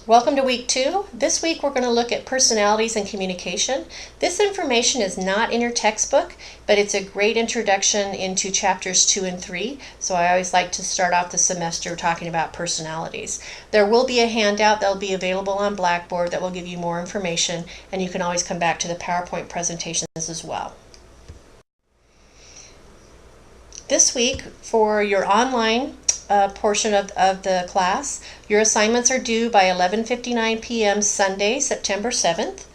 Welcome to week 2. This week we're going to look at personalities and communication. This information is not in your textbook, but it's a great introduction into chapters 2 and 3. So I always like to start off the semester talking about personalities. There will be a handout that will be available on Blackboard that will give you more information, and you can always come back to the PowerPoint presentations as well. This week, for your online portion of the class, your assignments are due by 11:59 p.m. Sunday, September 7th.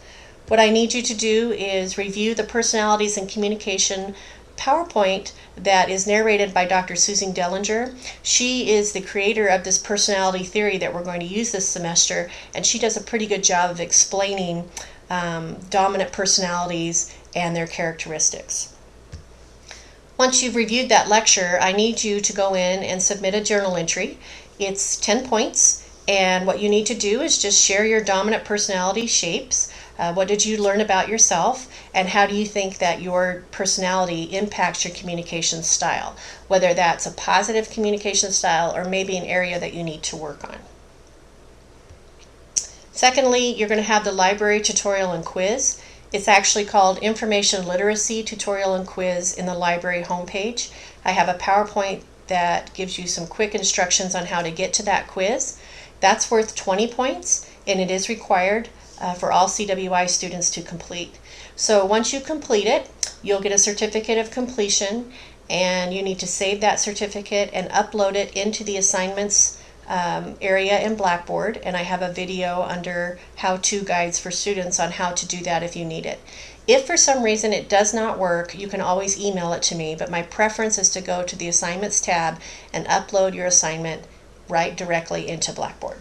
What I need you to do is review the Personalities and Communication PowerPoint that is narrated by Dr. Susan Dellinger. She is the creator of this personality theory that we're going to use this semester, and she does a pretty good job of explaining dominant personalities and their characteristics. Once you've reviewed that lecture, I need you to go in and submit a journal entry. It's 10 points, and what you need to do is just share your dominant personality shapes. What did you learn about yourself, and how do you think that your personality impacts your communication style, whether that's a positive communication style or maybe an area that you need to work on. Secondly, you're going to have the library tutorial and quiz. It's actually called Information Literacy Tutorial and Quiz in the library homepage. I have a PowerPoint that gives you some quick instructions on how to get to that quiz. That's worth 20 points, and it is required for all CWI students to complete. So once you complete it, you'll get a certificate of completion, and you need to save that certificate and upload it into the assignments area in Blackboard, and I have a video under how-to guides for students on how to do that if you need it. If for some reason it does not work, you can always email it to me, but my preference is to go to the Assignments tab and upload your assignment right directly into Blackboard.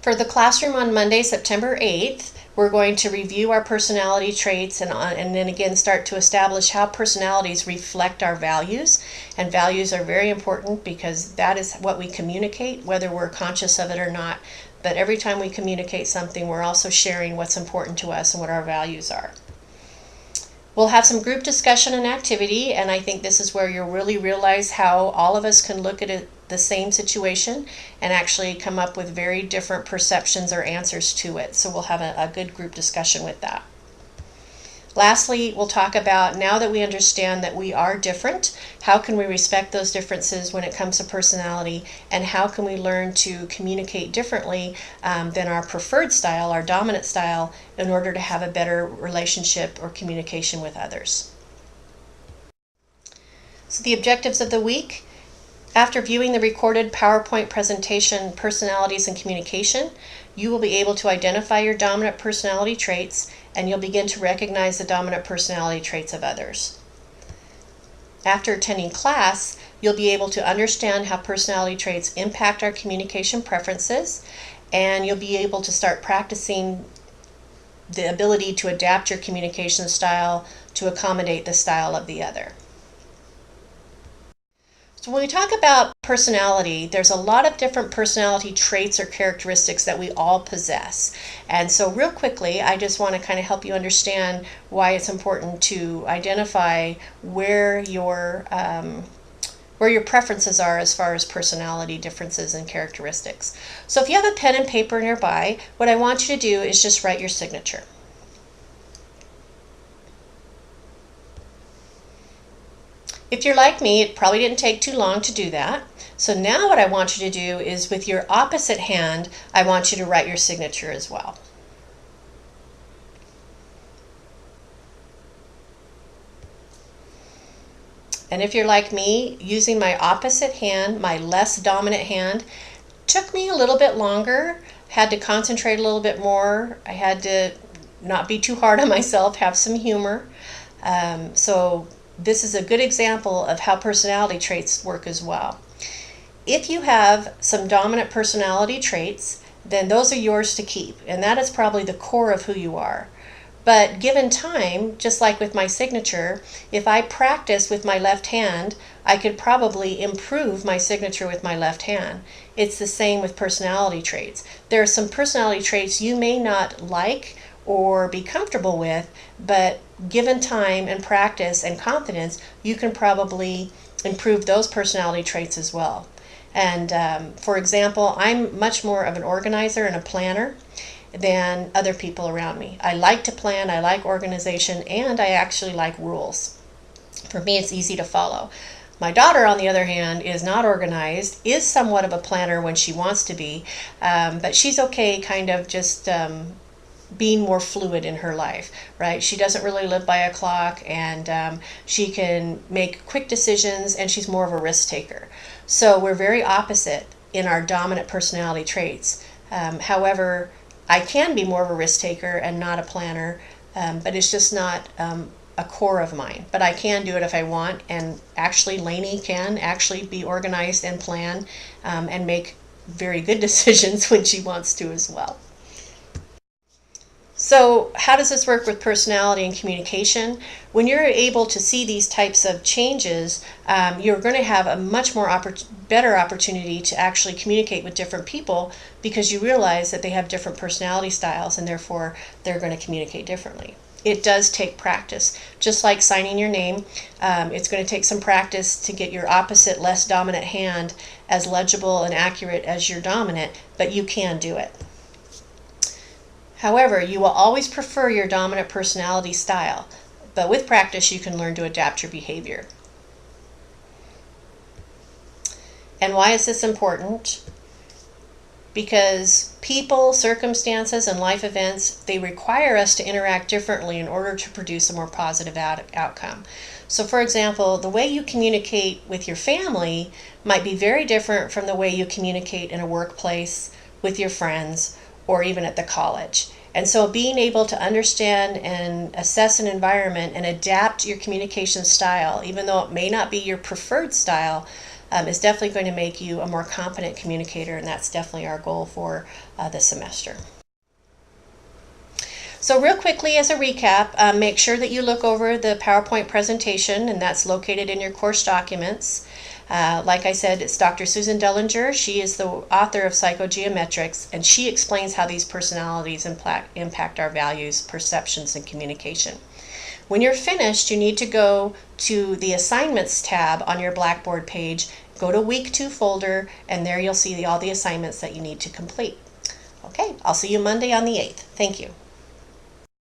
For the classroom on Monday, September 8th, we're going to review our personality traits and then again start to establish how personalities reflect our values. And values are very important because that is what we communicate, whether we're conscious of it or not. But every time we communicate something, we're also sharing what's important to us and what our values are. We'll have some group discussion and activity, and I think this is where you'll really realize how all of us can look at the same situation and actually come up with very different perceptions or answers to it. So we'll have a good group discussion with that. Lastly, we'll talk about, now that we understand that we are different, how can we respect those differences when it comes to personality, and how can we learn to communicate differently than our preferred style, our dominant style, in order to have a better relationship or communication with others. So the objectives of the week: after viewing the recorded PowerPoint presentation, Personalities and Communication, you will be able to identify your dominant personality traits, and you'll begin to recognize the dominant personality traits of others. After attending class, you'll be able to understand how personality traits impact our communication preferences, and you'll be able to start practicing the ability to adapt your communication style to accommodate the style of the other. So when we talk about personality, there's a lot of different personality traits or characteristics that we all possess. And so real quickly, I just want to kind of help you understand why it's important to identify where your preferences are as far as personality differences and characteristics. So if you have a pen and paper nearby, what I want you to do is just write your signature. If you're like me, it probably didn't take too long to do that. So now what I want you to do is, with your opposite hand, I want you to write your signature as well. And if you're like me, using my opposite hand, my less dominant hand, took me a little bit longer, had to concentrate a little bit more. I had to not be too hard on myself, have some humor. So this is a good example of how personality traits work as well. If you have some dominant personality traits, then those are yours to keep, and that is probably the core of who you are. But given time, just like with my signature, if I practice with my left hand, I could probably improve my signature with my left hand. It's the same with personality traits. There are some personality traits you may not like or be comfortable with, but given time and practice and confidence, you can probably improve those personality traits as well. And for example, I'm much more of an organizer and a planner than other people around me. I like to plan, I like organization, and I actually like rules. For me, it's easy to follow. My daughter, on the other hand, is not organized, is somewhat of a planner when she wants to be, but she's okay kind of just being more fluid in her life, right? She doesn't really live by a clock, and she can make quick decisions, and she's more of a risk taker. So we're very opposite in our dominant personality traits. However, I can be more of a risk taker and not a planner, but it's just not a core of mine. But I can do it if I want, and actually Lainey can actually be organized and plan and make very good decisions when she wants to as well. So how does this work with personality and communication? When you're able to see these types of changes, you're going to have a much more better opportunity to actually communicate with different people, because you realize that they have different personality styles and therefore they're going to communicate differently. It does take practice. Just like signing your name, it's going to take some practice to get your opposite, less dominant hand as legible and accurate as your dominant, but you can do it. However, you will always prefer your dominant personality style, but with practice you can learn to adapt your behavior. And why is this important? Because people, circumstances, and life events, they require us to interact differently in order to produce a more positive outcome. So for example, the way you communicate with your family might be very different from the way you communicate in a workplace, with your friends, or even at the college. And so being able to understand and assess an environment and adapt your communication style, even though it may not be your preferred style, is definitely going to make you a more competent communicator, and that's definitely our goal for this semester. So real quickly as a recap, make sure that you look over the PowerPoint presentation, and that's located in your course documents. Like I said, it's Dr. Susan Dellinger. She is the author of Psychogeometrics, and she explains how these personalities impact our values, perceptions, and communication. When you're finished, you need to go to the Assignments tab on your Blackboard page, go to Week 2 folder, and there you'll see all the assignments that you need to complete. Okay, I'll see you Monday on the 8th. Thank you.